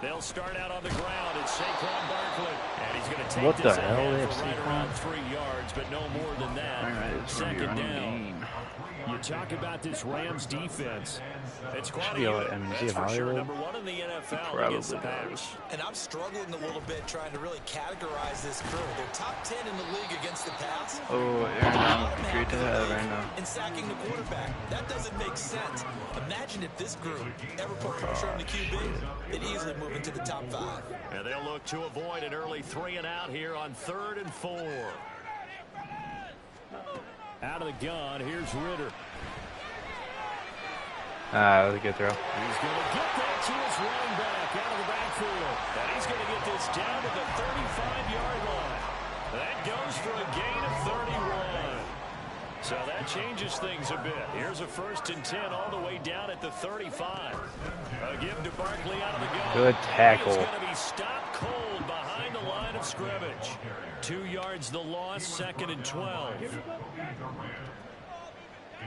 They'll start out on the ground. It's Saquon Barkley. And he's going to take what this the hell? They have right around 3 yards, but no more than that. Right, Second down. You talk about this Rams defense. It's quite a unit. That's for sure. Number one in the NFL against the pass. And I'm struggling a little bit trying to really categorize this crew. They're top 10 in the league against the pass. Oh, Aaron, great to have right now. And sacking the quarterback. That doesn't make sense. Imagine if this group ever put pressure on the QB, they'd easily move into the top 5. And they'll look to avoid an early 3 and out here on 3rd and 4. Out of the gun, here's Ritter. That was a good throw. He's going to get that to his running back out of the backfield. And he's going to get this down to the 35-yard line. That goes for a gain of 31. So that changes things a bit. Here's a 1st and 10 all the way down at the 35. A give to Barkley out of the gun. Good tackle. He's going to be stopped cold behind the line of scrimmage. 2 yards the loss, 2nd and 12. It's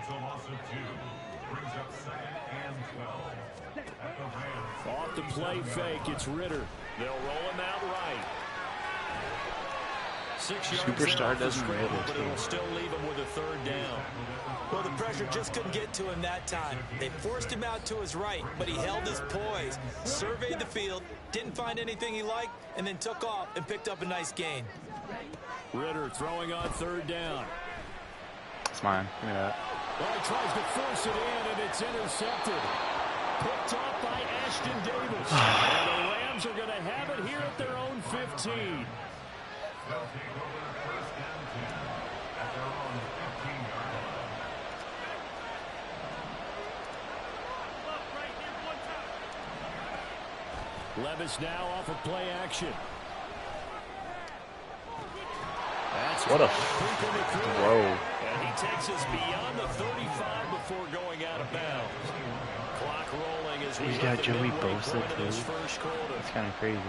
a loss of 2. Brings up 2nd and 12. Off the play fake, it's Ritter. They'll roll him out right. 6 yards. Superstar doesn't roll, but it'll still leave him with a 3rd down. Well, the pressure just couldn't get to him that time. They forced him out to his right, but he held his poise, surveyed the field, didn't find anything he liked, and then took off and picked up a nice gain. Ritter throwing on 3rd down. It's mine. Give me that. Well, he tries to force it in, and it's intercepted. Picked off by Ashton Davis. And the Rams are going to have it here at their own 15. They'll take over 1st and 10 at their own 15-yard line. Levis now off of play action. That's what a throw. And he takes us beyond the 35 before going out of bounds. Clock rolling as we got Joey Bosa too. That's kind of crazy.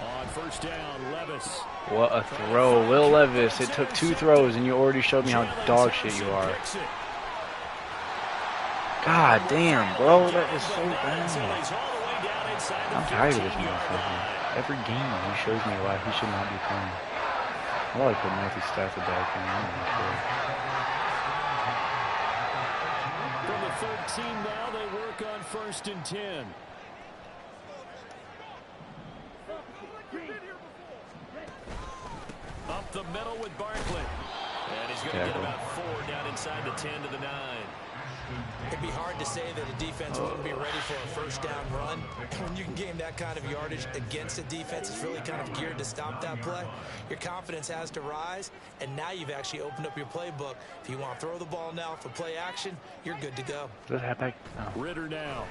On 1st down, Levis. What a throw. Will Levis. It took 2 throws and you already showed me how dog shit you are. God damn, bro. That is so bad. I'm tired of this motherfucker. Every game he shows me why he should not be playing. I like put Matthew Stafford back in. I'm not sure. From the 13 now, they work on 1st and 10. Up the middle with Barkley. And he's going to get about 4 down inside the 10 to the 9. It'd be hard to say that a defense wouldn't be ready for a 1st down run. When you can gain that kind of yardage against a defense that's really kind of geared to stop that play, your confidence has to rise, and now you've actually opened up your playbook. If you want to throw the ball now for play action, you're good to go. Does that back? No. Ritter now.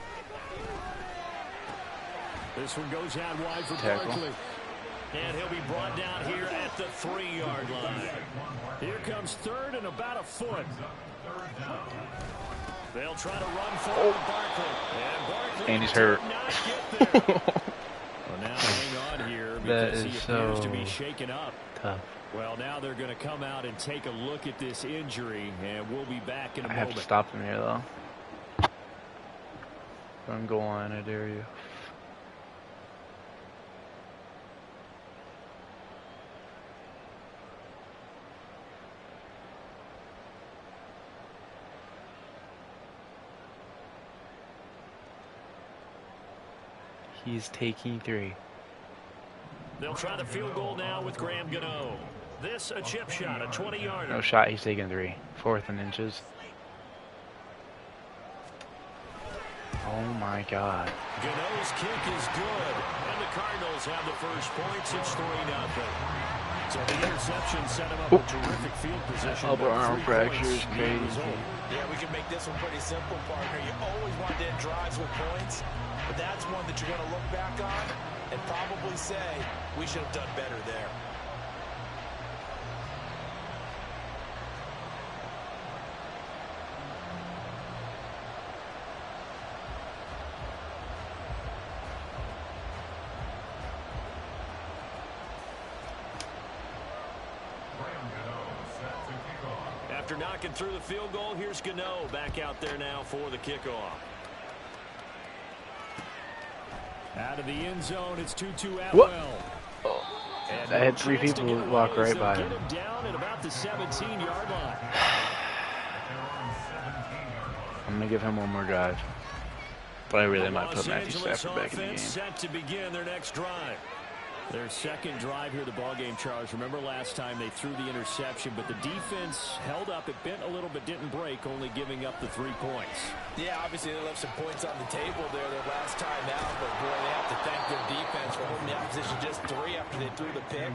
This one goes out wide for Tackle. Barkley. And he'll be brought down here at the 3-yard line. Here comes 3rd and about a foot. They'll try to run forward Barkley. And he's hurt. Well, now hang on here because he appears to be shaken up. Tough. Well, now they're going to come out and take a look at this injury, and we'll be back in a moment. I have to stop him here, though. Don't go on, I dare you. He's taking 3. They'll try the field goal now with Graham Gano. This a chip shot, a 20-yarder. No shot, he's taking 3. 4th and inches. Oh my God. Gano's kick is good. And the Cardinals have the first points. It's 3-0. So the interception set him up a terrific field position. Upper arm fracture is crazy. Yeah, we can make this one pretty simple, partner. You always want to end drives with points, but that's one that you're going to look back on and probably say, we should have done better there. After knocking through the field goal, here's Gano back out there now for the kickoff. Out of the end zone, it's 2-2 What? Atwell. I had 3 people walk right by him. Down at about the 17-yard line. I'm going to give him one more drive. But I really might put Matthew Stafford back in the game. Set to begin their next drive. Their second drive here, the ballgame, Charles. Remember last time they threw the interception, but the defense held up. It bent a little but didn't break, only giving up the 3 points. Yeah, obviously they left some points on the table there their last time out, but boy, they have to thank their defense for holding the opposition just 3 after they threw the pick.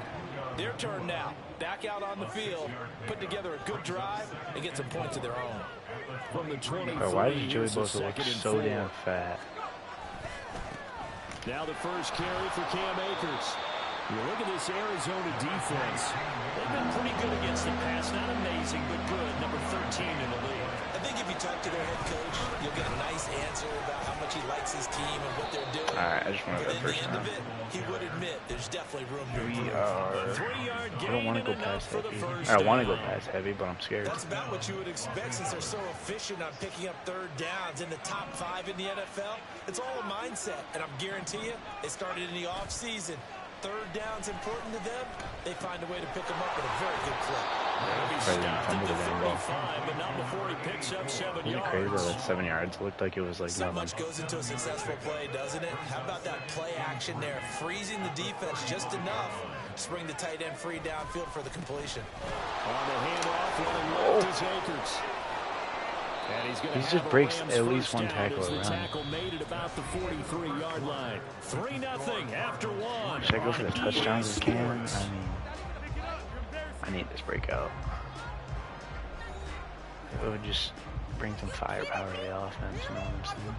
Their turn now. Back out on the field, put together a good drive, and get some points of their own. From the 23, why does Joey Bosa look so damn fat? Now the first carry for Cam Akers. You look at this Arizona defense. They've been pretty good against the pass. Not amazing, but good. Number 13 in the league. I think if you talk to their head coach, you'll get a nice answer about how much he likes his team and what they're doing. All right, I just want to go But first at the end now. of it, he would admit there's definitely room to We improve. are... I don't want to go past heavy. I want to go past heavy, but I'm scared. That's about what you would expect since they're so efficient on picking up 3rd downs in the top 5 in the NFL. It's all a mindset, and I'm guarantee you, they started in the offseason. 3rd down's important to them. They find a way to pick them up at a very good clip. He'll be stopped at the 35, but not before he picks up 7 Isn't it yards. crazy that that's 7 yards? It looked like it was like So nothing. much goes into a successful play, doesn't it? How about that play action there? Freezing the defense just enough to bring the tight end free downfield for the completion. On the handoff, running left is Akers. And he's going to He just breaks at least one tackle around. around. Tackle made at about the 43-yard line. 3-0 after 1. Should I go for the touchdowns as Cam? I mean, I need this breakout. It would just bring some firepower to the offense, you know what I'm saying?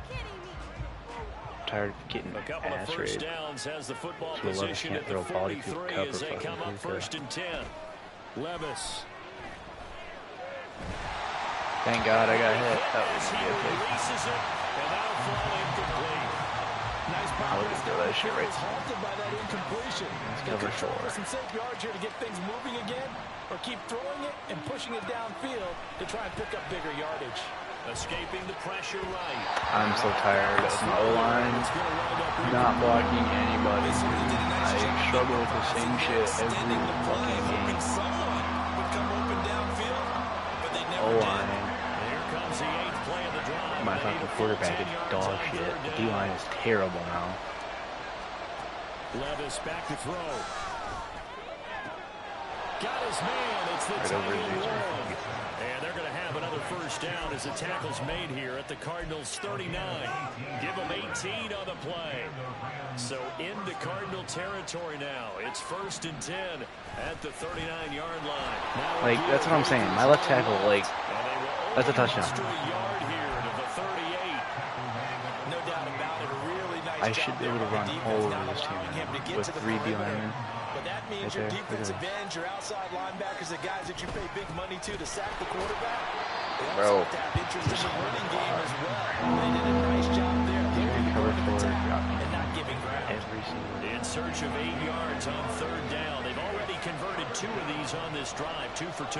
I'm tired of getting A couple of ass first raped. downs has the football So Levis position can't at the throw body 43 cover as they fucking come up through 1st and 10. Levis. Thank God I got hit. That was He good. releases it, and that'll fall incomplete. Nice I would progress. throw that shit right. Halted by that incompletion. Let's They cover could try 4. for some safe yards here to get things moving again, or keep throwing it and pushing it downfield to try and pick up bigger yardage. Escaping the pressure right. I'm so tired of my O-line not blocking anybody. I struggle with the same shit every fucking game. Someone would come open downfield, but they never O-line. Here comes the 8th play of the drive. My fucking quarterback is dog shit. The D-line is terrible now. Levis back to throw. Got his man. It's the Right tight over end his run. And they're going to have another first down as the tackle's made here at the Cardinals' 39. Give them 18 on the play. So into Cardinal territory now. It's 1st and 10 at the 39-yard line. Now Like, that's what I'm saying. My left tackle, like, and they will that's a touchdown. extra yard here to the 38. No doubt about it. A really nice I job should be there able to by run the all defense, over not this team allowing him to get with to the 3 perimeter. D-linemen. But that means Right your there. Look at defensive this. ends, your outside linebackers, the guys that you pay big money to sack the quarterback. They Bro. also have to have interest in the running game as well. They did a nice job there limiting the Cover running 4, attack got me. and not giving ground. Every single In search of 8 yards on 3rd down. They've already converted 2 of these on this drive. 2 for 2.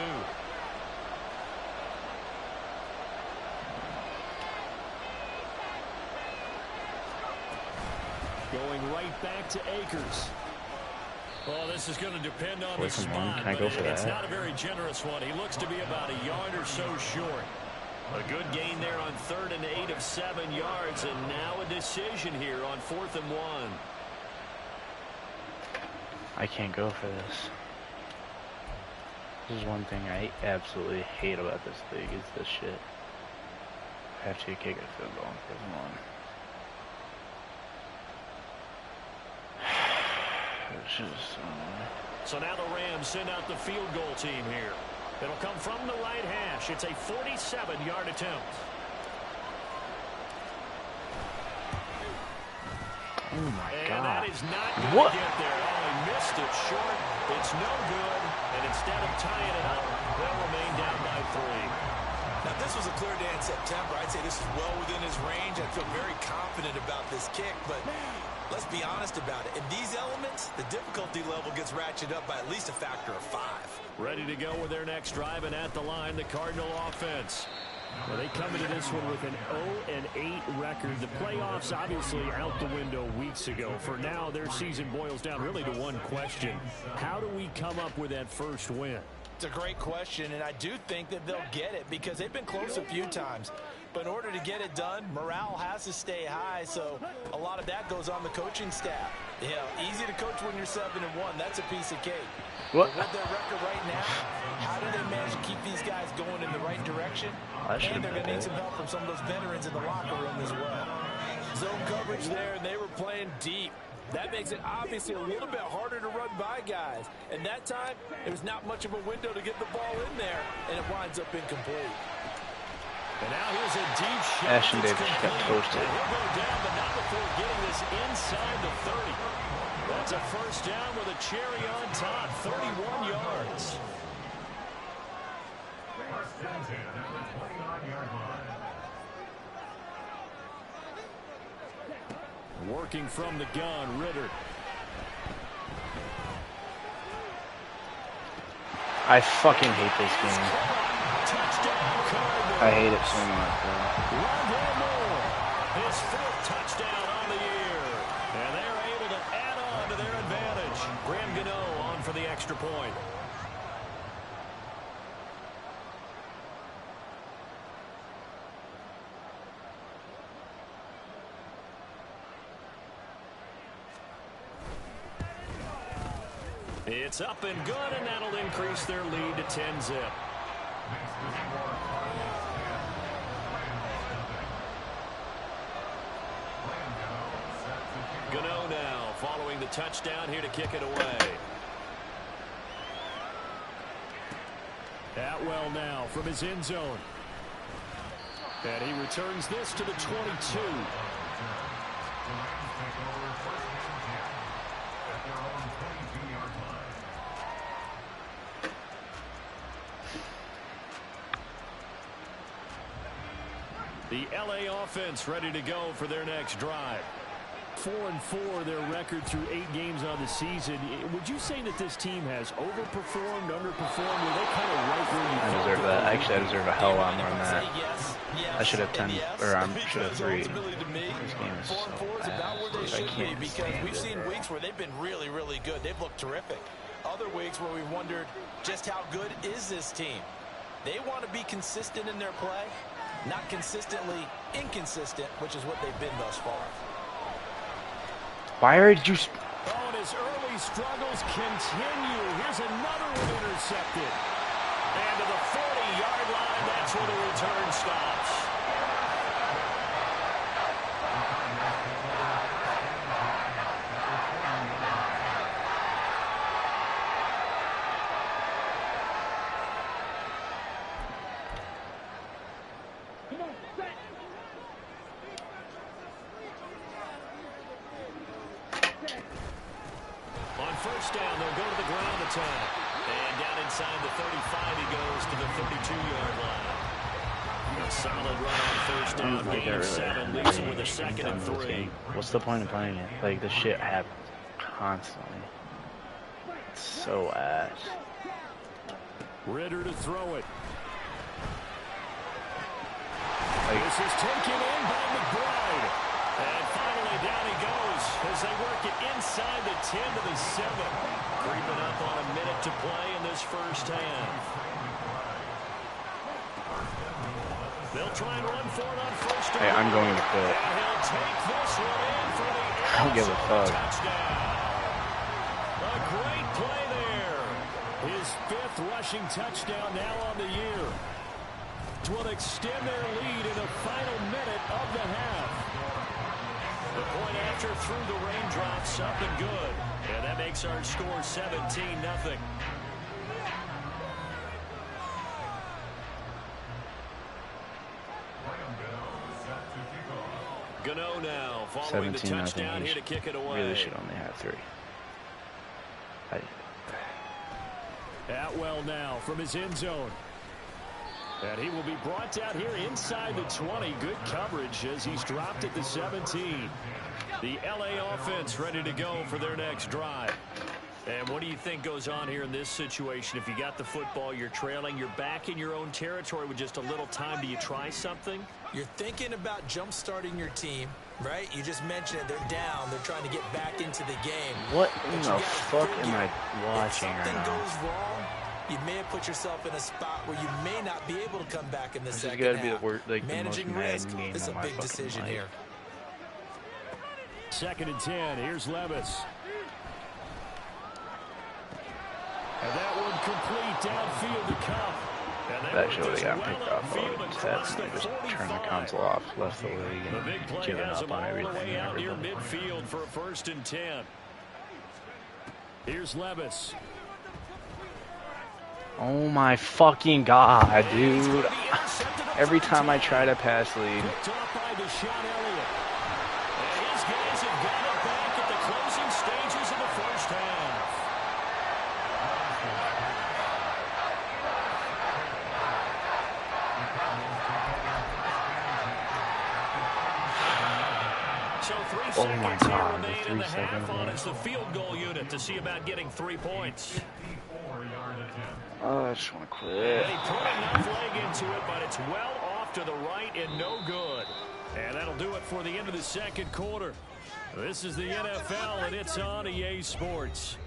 Going right back to Akers. Well, this is going to depend on the 4th and 1. spot, Can I go but for it's that? not a very generous one. He looks to be about a yard or so short. A good gain there on 3rd and 8 of 7 yards, and now a decision here on 4th and 1. I can't go for this. This is one thing I absolutely hate about this league is this shit. I have to kick a field goal on 4th and 1. It's just, So now the Rams send out the field goal team here. It'll come from the right hash. It's a 47-yard attempt. oh my And God. that is not going What? to get there. Oh, he missed it short. It's no good. And instead of tying it up, they'll remain down by 3. Now, this was a clear day in September. I'd say this is well within his range. I feel very confident about this kick, but let's be honest about it. In these elements, the difficulty level gets ratcheted up by at least a factor of 5. Ready to go with their next drive, and at the line, the Cardinal offense. Well, they come into this one with an 0-8 record. The playoffs obviously out the window weeks ago. For now, their season boils down really to one question. How do we come up with that first win? It's a great question, and I do think that they'll get it because they've been close a few times. But in order to get it done, morale has to stay high, so a lot of that goes on the coaching staff. You know, easy to coach when you're 7-1. That's a piece of cake. What? But with their record right now, how do they manage to keep these guys going in the right direction? And they're going to need some help from some of those veterans in the locker room as well. Zone coverage there, and they were playing deep. That makes it obviously a little bit harder to run by guys. And that time, there was not much of a window to get the ball in there, and it winds up incomplete. And now here's a deep shot. Ashton Davis got toasted. He'll go down, but not before getting this inside the 30. That's a first down with a cherry on top, 31 yards. First and 10 at the 29-yard line. Working from the gun, Ritter. I fucking hate this game. I hate it so much, bro. His 4th touchdown on the year. And they're able to add on to their advantage. Graham Gano on for the extra point. It's up and good, and that'll increase their lead to 10-zip. Gano now following the touchdown here to kick it away. Atwell now from his end zone. And he returns this to the 22. The LA offense ready to go for their next drive. 4-4 their record through 8 games on the season. Would you say that this team has overperformed, underperformed? Were they kind of right where you I deserve that. Actually, I deserve a hell lot more than that. I should have 10, or I should have 3. This game is so bad. I can't because we've seen weeks where they've been really, really good. They've looked terrific. Other weeks where we wondered just how good is this team. They want to be consistent in their play, not consistently inconsistent, which is what they've been thus far. Why are you... Oh, and his early struggles continue. Here's another one intercepted. And to the 40-yard line, that's where the return stops. On first down, they'll go to the ground attack. And down inside the 35, he goes to the 32-yard line. A solid run on first down, gain of 7, leaves him with a 2nd and 3. What's the point of playing it? Like, this shit happens constantly. It's so ass. Ritter to throw it. Like, This is taken in by McBride. And finally down he goes as they work it inside the 10 to the 7. Creeping up on a minute to play in this first half. They'll try and run for it on first down. hey, I'm going to quit. And he'll take this one in for the I don't give a fuck. touchdown. A great play there. His 5th rushing touchdown now on the year. Will extend their lead in the final minute of the half. The point after through the raindrops, up and good. And that makes our score 17-0. Gano now following the touchdown here to kick it away. Really should only have 3. Atwell now from his end zone. And he will be brought down here inside the 20. Good coverage as he's dropped at the 17. The LA offense ready to go for their next drive. And what do you think goes on here in this situation? If you got the football, you're trailing, you're back in your own territory with just a little time. Do you try something? You're thinking about jump-starting your team, right? You just mentioned it. They're down. They're trying to get back into the game. What in the fuck am I watching right now? If something now? goes wrong, you may have put yourself in a spot where you may not be able to come back in the second This half. has got to be the, like, Managing the most risk Madden game is a of my big fucking decision life. here. 2nd and 10. Here's Levis. And that one complete downfield to Cup. That should have got picked off of his head and just turned the console off, left the league, and given up on everything. Out near midfield for a 1st and 10. Here's Levis. Oh my fucking god, dude. Every time I try to pass lead. His guys have got it back at the closing stages of the first half. So 3 seconds remain in the half on it's the field goal unit to see about getting 3 points. Oh, I just want to quit. They put enough leg into it, but it's well off to the right and no good. And that'll do it for the end of the second quarter. This is the NFL, and it's on EA Sports.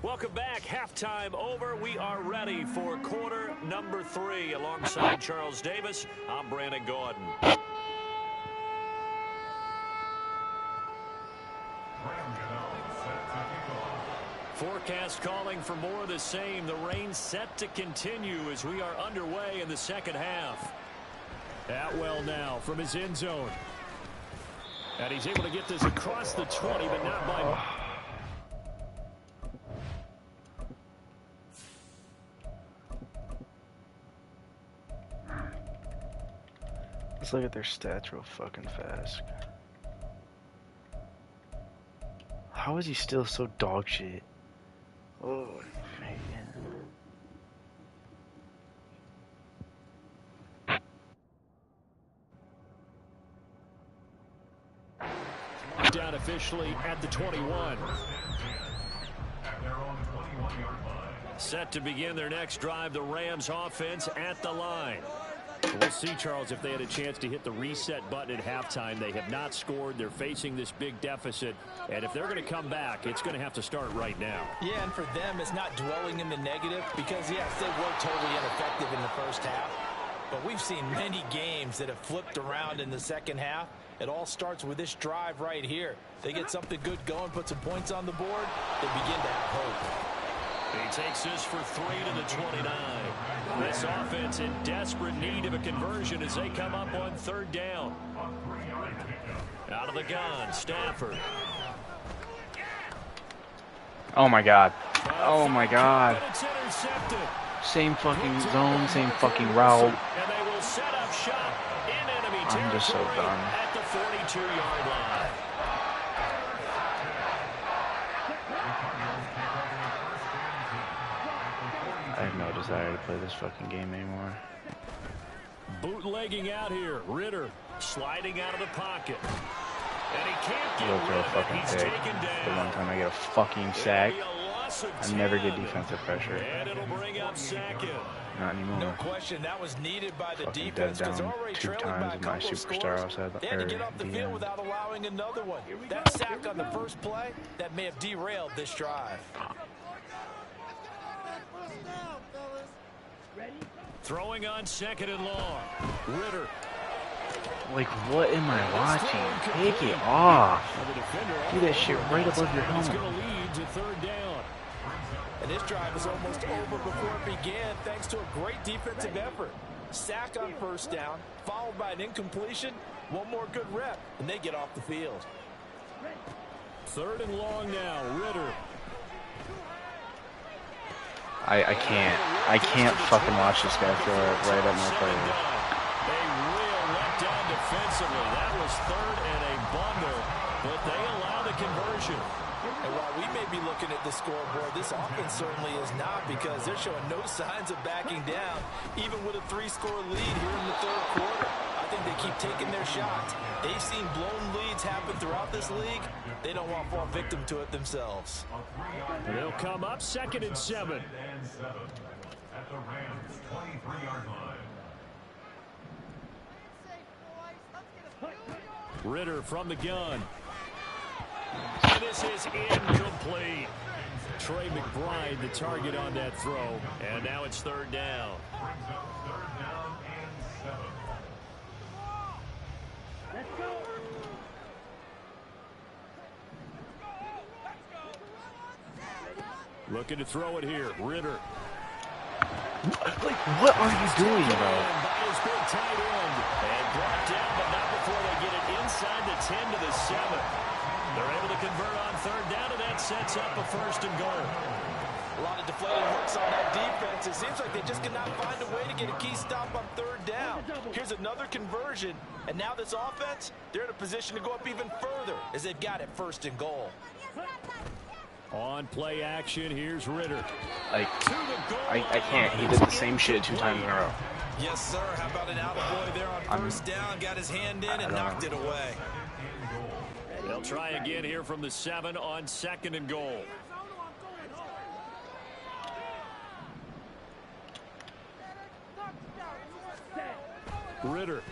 Welcome back. Halftime over. We are ready for quarter number 3. Alongside Charles Davis, I'm Brandon Gordon. Forecast calling for more of the same. The rain set to continue as we are underway in the second half. Atwell now from his end zone. And he's able to get this across the 20, but not by... Let's look at their stats real fucking fast. How is he still so dog shit? Oh, man. Down officially at the 21. Set to begin their next drive, the Rams offense at the line. We'll see, Charles, if they had a chance to hit the reset button at halftime. They have not scored. They're facing this big deficit. And if they're going to come back, it's going to have to start right now. Yeah, and for them, it's not dwelling in the negative because, yes, they were totally ineffective in the first half. But we've seen many games that have flipped around in the second half. It all starts with this drive right here. They get something good going, put some points on the board, they begin to have hope. He takes this for 3 to the 29. This offense in desperate need of a conversion as they come up on 3rd down. Out of the gun, Stafford. Oh my god. Oh my god. It's intercepted. Same fucking zone, same fucking route. And they will set up shop in enemy territory. I'm just so done. At the 42-yard line. I have no desire to play this fucking game anymore. Bootlegging out here. Ritter sliding out of the pocket. And he can't get He'll throw a rid of fucking it. He's pick. taken down. The one time I get a fucking sack, I never get 10. defensive pressure. And it'll bring up second. Not anymore. No question, that was needed by the Fucking defense dead because down they're already 2 trailing by a times with my couple of superstar scores. outside They had to get off the field without allowing another one. That sack on the first play, that may have derailed this drive. Throwing on 2nd and long. Ritter. Like, what am I watching? Take it off. Do that shit right above your He's helmet. going to lead to 3rd down. And this drive was almost over before it began thanks to a great defensive effort. Sack on 1st down, followed by an incompletion, one more good rep, and they get off the field. 3rd and long now. Ritter. I can't fucking watch this guy throw it right at my players. A real letdown defensively. That was 3rd and a bundle. but they allow the conversion. And while we may be looking at the scoreboard, this offense certainly is not, because they're showing no signs of backing down, even with a 3-score lead here in the third quarter. I think they keep taking their shots. They've seen blown leads happen throughout this league. They don't want to fall victim to it themselves. They'll come up 2nd and 7. At the Rams' 23-yard line. Ritter from the gun. And this is incomplete. Trey McBride, the target on that throw. And now it's 3rd down. Brings up 3rd down and 7. Let's go. Looking to throw it here. Ritter. Like, what are you doing, bro? By his big tight end. And brought down, but not before they get it inside the 10 to the 7. They're able to convert on 3rd down, and that sets up a 1st and goal. A lot of deflated looks on that defense. It seems like they just cannot find a way to get a key stop on 3rd down. Here's another conversion, and now this offense, they're in a position to go up even further as they've got it 1st and goal. On play action, here's Ritter. Like, I can't. He did the same shit 2 times in a row. Yes, sir. How about an attaboy there on 1st down? Got his hand in and knocked it away. They'll try again here from the 7 on 2nd and goal. Ritter.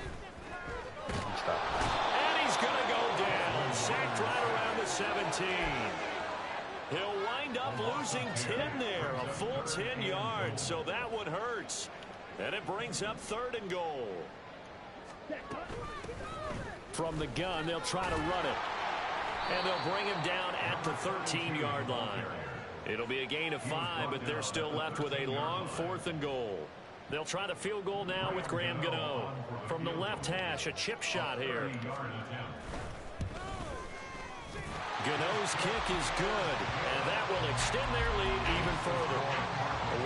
And he's going to go down. Sacked right around the 17. He'll wind up losing 10 there. A full 10 yards. So that one hurts. And it brings up 3rd and goal. From the gun, they'll try to run it. And they'll bring him down at the 13-yard line. It'll be a gain of 5, but they're still left with a long 4th and goal. They'll try the field goal now with Graham Gano. From the left hash, a chip shot here. Gano's kick is good, and that will extend their lead even further.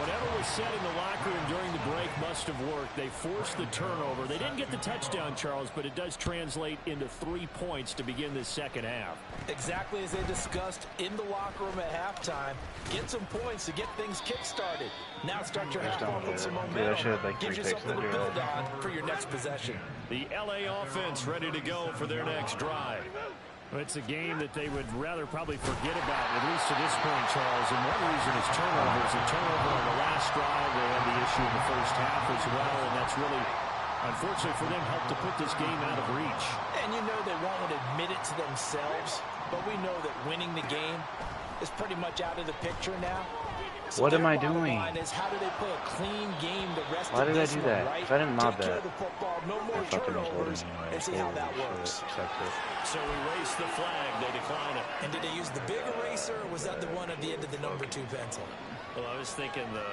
Whatever was said in the locker room during the break must have worked. They forced the turnover. They didn't get the touchdown, Charles, but it does translate into 3 points to begin this 2nd half. Exactly as they discussed in the locker room at halftime. Get some points to get things kick-started. Now start your half off with some momentum. Gives you something to build on for your next possession. The LA offense ready to go for their next drive. It's a game that they would rather probably forget about, at least to this point, Charles. And one reason is turnovers. A turnover on the last drive. They had the issue in the 1st half as well, and that's really, unfortunately for them, helped to put this game out of reach. And you know they won't admit it to themselves, but we know that winning the game is pretty much out of the picture now. So what am I doing? Is how do they play a clean game the rest Why of did I this do one, that? right? If I didn't mob Take care that, of the football, no more fucking turnovers, anyway. and see how that works. So erase the flag. They decline it. And did they use the big eraser, or was that the one at the end of the number 2 pencil? Well, I was thinking the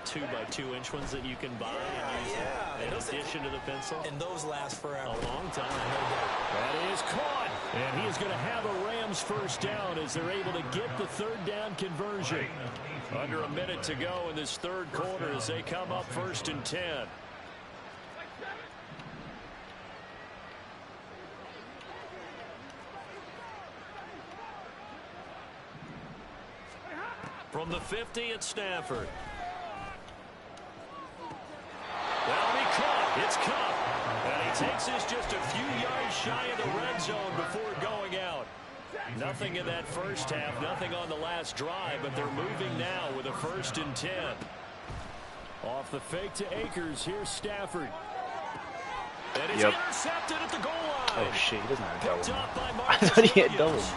2x2-inch ones that you can buy and use in addition to the pencil. And those last forever. A long time. That is caught. And he is going to have a Rams 1st down as they're able to get the 3rd down conversion. Under a minute to go in this 3rd quarter as they come up 1st and 10. From the 50, it's Stafford. That'll be caught. It's Cup. And he takes this just a few yards shy of the red zone before going out. Nothing in that 1st half, nothing on the last drive, but they're moving now with a 1st and 10. Off the fake to Akers, here's Stafford. And it's intercepted at the goal line. Oh shit, he doesn't have a Picked double. up by I thought he had double. Williams.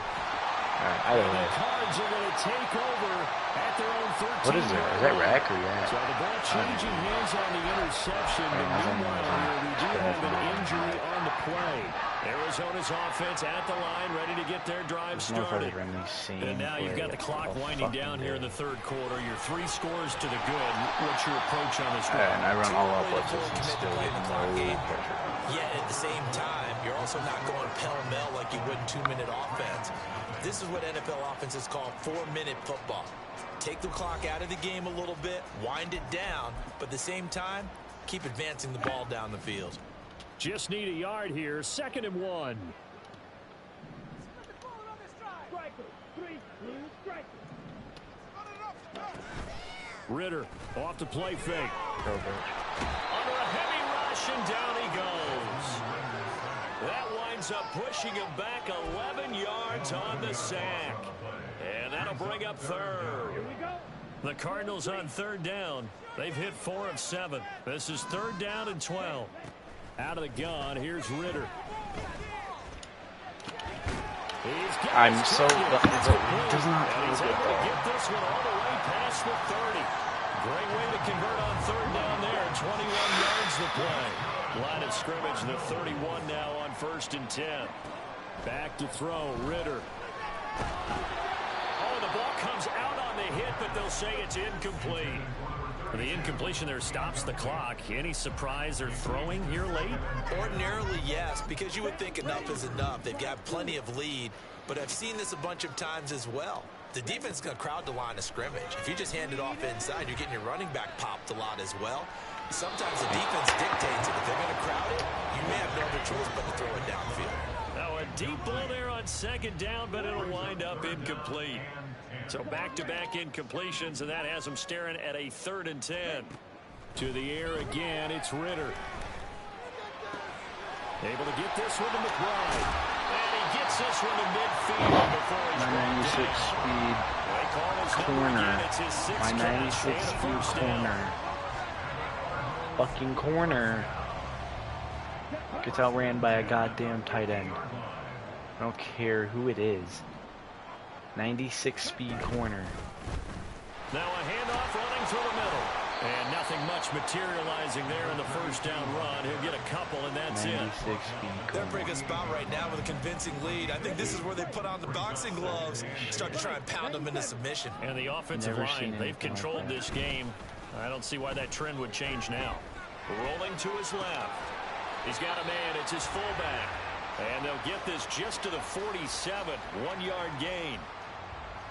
Alright, I don't And the know. Cards are going to take over at their own 13. What is that? Is that rack or So yeah? the ball changing hands on the interception. But meanwhile here, we do have an injury on the play. Arizona's offense at the line, ready to get their drive started. And now you've got the clock winding down here in the 3rd quarter. You're 3 scores to the good. What's your approach on this drive? And I run all up blitzes and still get no pressure. Yet at the same time, you're also not going pell-mell like you would in 2-minute offense. This is what NFL offenses call 4-minute football. Take the clock out of the game a little bit, wind it down, but at the same time, keep advancing the ball down the field. Just need a yard here. 2nd and 1. Ritter off to play fake. Go, bitch. Under a heavy rush, and down he goes. That winds up pushing him back 11 yards on the sack. And that'll bring up third. The Cardinals on third down. They've hit 4 of 7. This is third down and 12. Out of the gun, here's Ritter. I'm so... It does not feel He's good, able to though. get this one all the way past the 30. Great way to convert on third down there. 21 yards the play. Line of scrimmage, the 31 now on 1st and 10. Back to throw, Ritter. Oh, the ball comes out on the hit, but they'll say it's incomplete. The incompletion there stops the clock. Any surprise they're throwing here late? Ordinarily, yes, because you would think enough is enough. They've got plenty of lead, but I've seen this a bunch of times as well. The defense is going to crowd the line of scrimmage. If you just hand it off inside, you're getting your running back popped a lot as well. Sometimes the defense dictates it. If they're going to crowd it, you may have no other choice but to throw it downfield. Now a deep ball there on second down, but it'll wind up incomplete. So back-to-back incompletions, and that has them staring at a 3rd and 10. To the air again, it's Ritter. Able to get this one to McBride. And he gets this one to midfield before he's 96 speed corner. My 96 speed corner. Fucking corner. Gets outran by a goddamn tight end. I don't care who it is. 96 speed corner. Now a handoff running through the middle. And nothing much materializing there in the first down run. He'll get a couple, and that's 96 speed They're corner. in a pretty good spot right now with a convincing lead. I think this is where they put on the boxing gloves, start to try and pound them into submission. And the offensive Never seen line, they've anything like controlled that. this game. I don't see why that trend would change now. Rolling to his left. He's got a man. It's his fullback. And they'll get this just to the 47. 1-yard gain.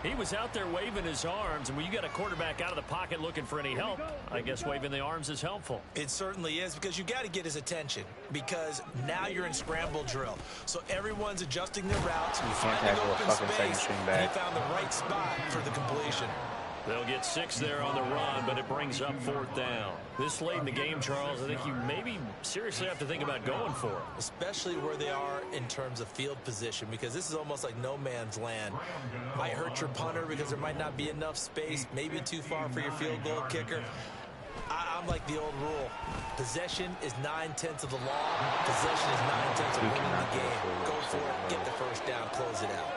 He was out there waving his arms, and when you got a quarterback out of the pocket looking for any help, I guess waving the arms is helpful. It certainly is, because you got to get his attention, because now you're in scramble drill. So everyone's adjusting their routes, finding tackle a open fucking second space, string and back. he found the right spot for the completion. They'll get 6 there on the run, but it brings up 4th down. This late in the game, Charles, I think you maybe seriously have to think about going for it. Especially where they are in terms of field position, because this is almost like no man's land. Might hurt your punter because there might not be enough space, maybe too far for your field goal kicker. I'm like the old rule. Possession is 9/10 of the law. Possession is 9/10 of winning the game. Go for it, get the first down, close it out.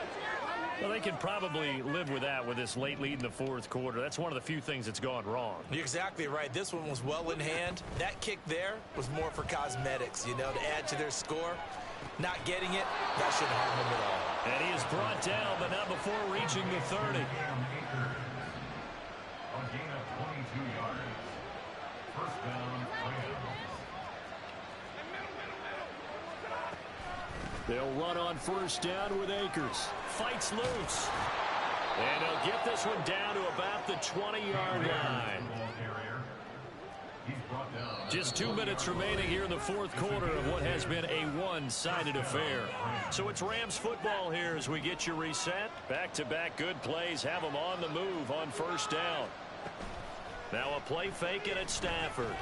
Well, they can probably live with that with this late lead in the 4th quarter. That's one of the few things that's gone wrong. You're exactly right. This one was well in hand. That kick there was more for cosmetics, you know, to add to their score. Not getting it, that shouldn't harm them at all. And he is brought down, but not before reaching the 30. A gain of 22 yards. First down, Rams. They'll run on first down with Akers. Fights loose. And they'll get this one down to about the 20-yard line. Just 2 minutes remaining here in the 4th quarter of what has been a one-sided affair. So it's Rams football here as we get you reset. Back-to-back good plays have them on the move on first down. Now a play fake, and it's Stafford.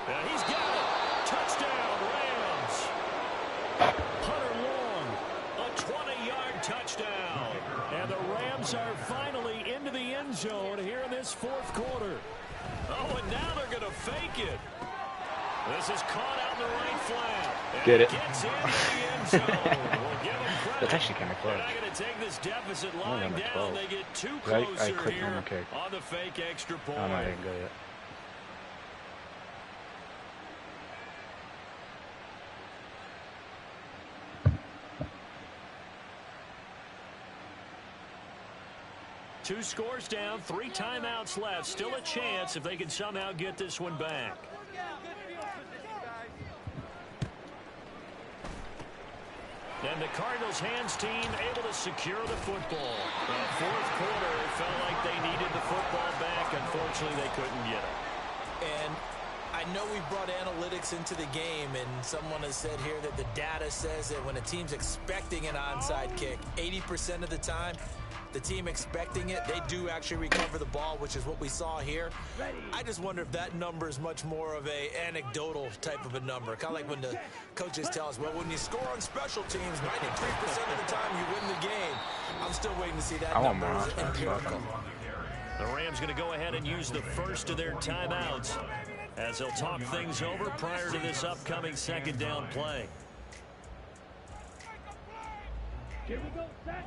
And he's got it. Touchdown, Rams. Hunter Long, a 20-yard touchdown. And the Rams are finally into the end zone here in this 4th quarter. Oh, and now they're going to fake it. This is caught out in the right flat. And Get it. Gets into the end zone. We'll give them credit. That's actually kind of close. They're not going to take this deficit Only lying on the down. 12. They get too I closer clicked here on the kick. on the fake extra point. Oh, no, I didn't go yet. Two scores down, 3 timeouts left. Still a chance if they can somehow get this one back. And the Cardinals' hands team able to secure the football. In the 4th quarter, it felt like they needed the football back. Unfortunately, they couldn't get it. And I I know we brought analytics into the game, and someone has said here that the data says that when a team's expecting an onside kick, 80% of the time, the team expecting it, they do actually recover the ball, which is what we saw here. I just wonder if that number is much more of a anecdotal type of a number. Kind of like when the coaches tell us, well, when you score on special teams, 93% of the time you win the game. I'm still waiting to see that number as empirical. The Rams going to go ahead and use the first of their timeouts as they'll talk things over prior to this upcoming second down play. Here we go, set.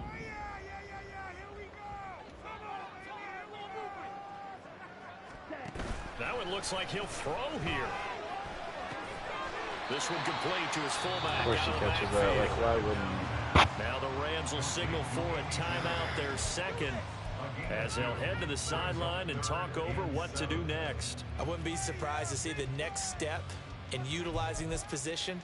Now it looks like he'll throw here. This one complete to his fullback. Of course he catches that. Like, why wouldn't he? Now the Rams will signal for a timeout, their second, as they'll head to the sideline and talk over what to do next. I wouldn't be surprised to see the next step in utilizing this position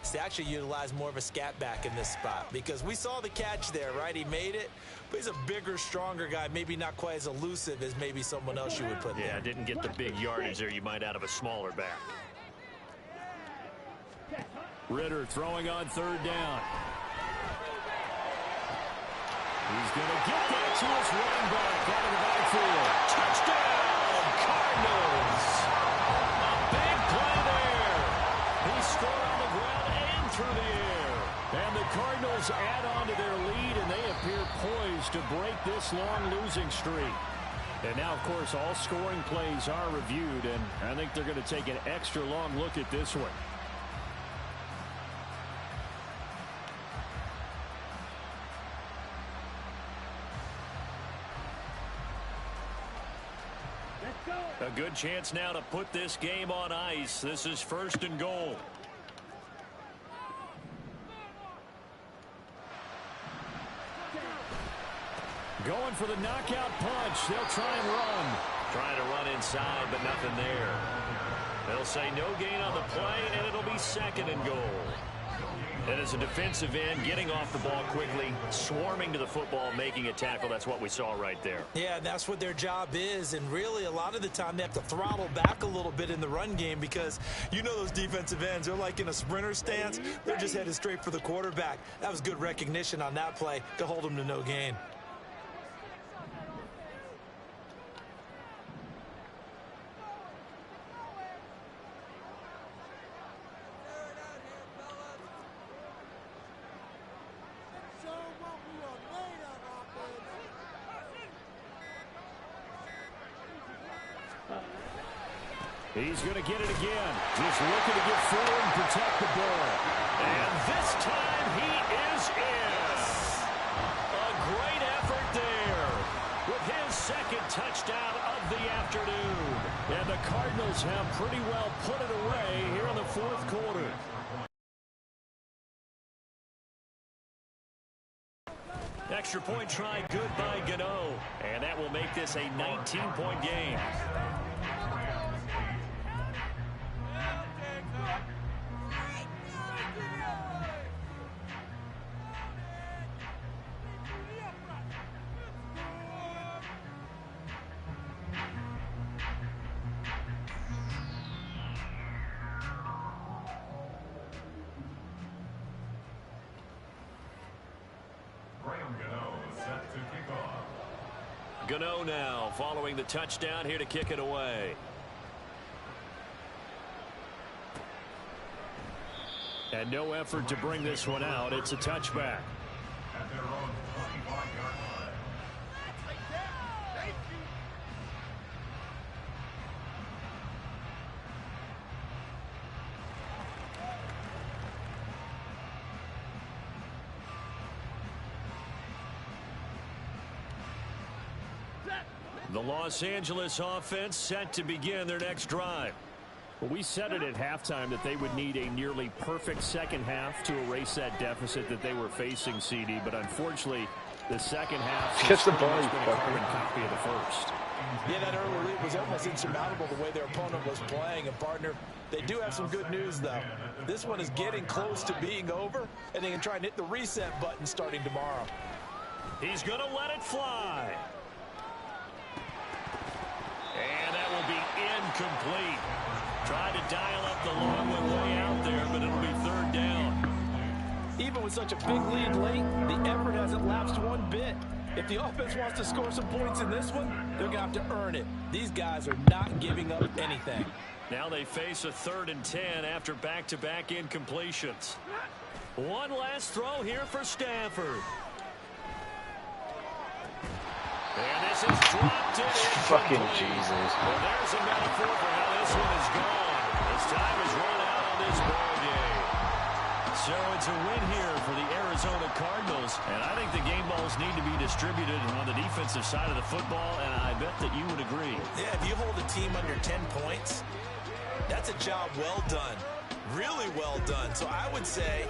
is to actually utilize more of a scat back in this spot, because we saw the catch there, right? He made it, but he's a bigger, stronger guy, maybe not quite as elusive as maybe someone else you would put there. Yeah, didn't get the big yardage there you might out of a smaller back. Ritter throwing on third down. He's going to get that to his running back out of the backfield. Touchdown, Cardinals. A big play there. He scored on the ground and through the air. And the Cardinals add on to their lead, and they appear poised to break this long losing streak. And now, of course, all scoring plays are reviewed, and I think they're going to take an extra long look at this one. A good chance now to put this game on ice. This is first and goal. Going for the knockout punch. They'll try and run. Trying to run inside, but nothing there. They'll say no gain on the play, and it'll be second and goal. And as a defensive end, getting off the ball quickly, swarming to the football, making a tackle, that's what we saw right there. Yeah, that's what their job is, and really a lot of the time they have to throttle back a little bit in the run game, because you know those defensive ends, they're like in a sprinter stance. They're just headed straight for the quarterback. That was good recognition on that play to hold them to no gain. He's going to get it again. Just looking to get forward and protect the ball. And this time he is in. A great effort there with his second touchdown of the afternoon. And the Cardinals have pretty well put it away here in the fourth quarter. Extra point try good by Gano. And that will make this a 19-point game. Gano now following the touchdown here to kick it away. And no effort to bring this one out. It's a touchback. At their own 25-yard line. The Los Angeles offense set to begin their next drive. Well, we said it at halftime that they would need a nearly perfect second half to erase that deficit that they were facing, CD. But unfortunately, the second half Catch the has ball, been you a fucker. carbon copy of the first. Yeah, that early lead was almost insurmountable the way their opponent was playing. And, partner, they do have some good news, though. This one is getting close to being over, and they can try and hit the reset button starting tomorrow. He's going to let it fly. And that will be incomplete. Tried to dial up the long one way out there, but it'll be third down. Even with such a big lead late, the effort hasn't lapsed one bit. If the offense wants to score some points in this one, they're going to have to earn it. These guys are not giving up anything. Now they face a 3rd and 10 after back-to-back incompletions. One last throw here for Stafford. And this is dropped in. Fucking Jesus. Well, there's a metaphor for how this one is gone. As time has run out on this ball game. So it's a win here for the Arizona Cardinals. And I think the game balls need to be distributed on the defensive side of the football, and I bet that you would agree. Yeah, if you hold a team under 10 points, that's a job well done. Really well done. So I would say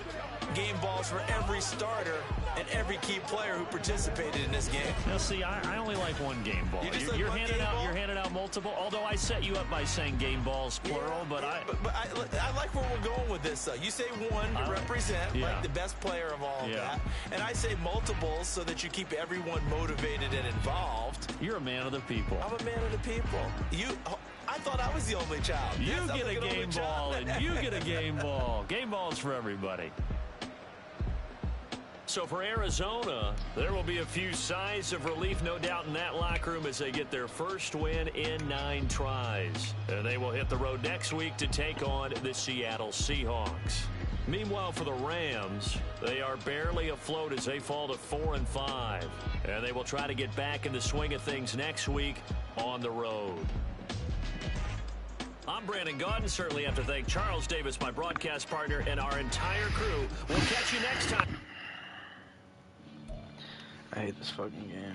game balls for every starter and every key player who participated in this game. Now, see, I only like one game ball. You're handing out multiple. Although I set you up by saying game balls plural, but I like where we're going with this. Though you say one to represent like the best player of all of that, and I say multiples so that you keep everyone motivated and involved. You're a man of the people. I'm a man of the people. I thought I was the only child. You get a game ball, and you get a game ball. Game balls for everybody. So for Arizona, there will be a few sighs of relief, no doubt, in that locker room as they get their first win in 9 tries. And they will hit the road next week to take on the Seattle Seahawks. Meanwhile, for the Rams, they are barely afloat as they fall to 4-5. And they will try to get back in the swing of things next week on the road. I'm Brandon Gaudin. Certainly have to thank Charles Davis, my broadcast partner, and our entire crew. We'll catch you next time. I hate this fucking game.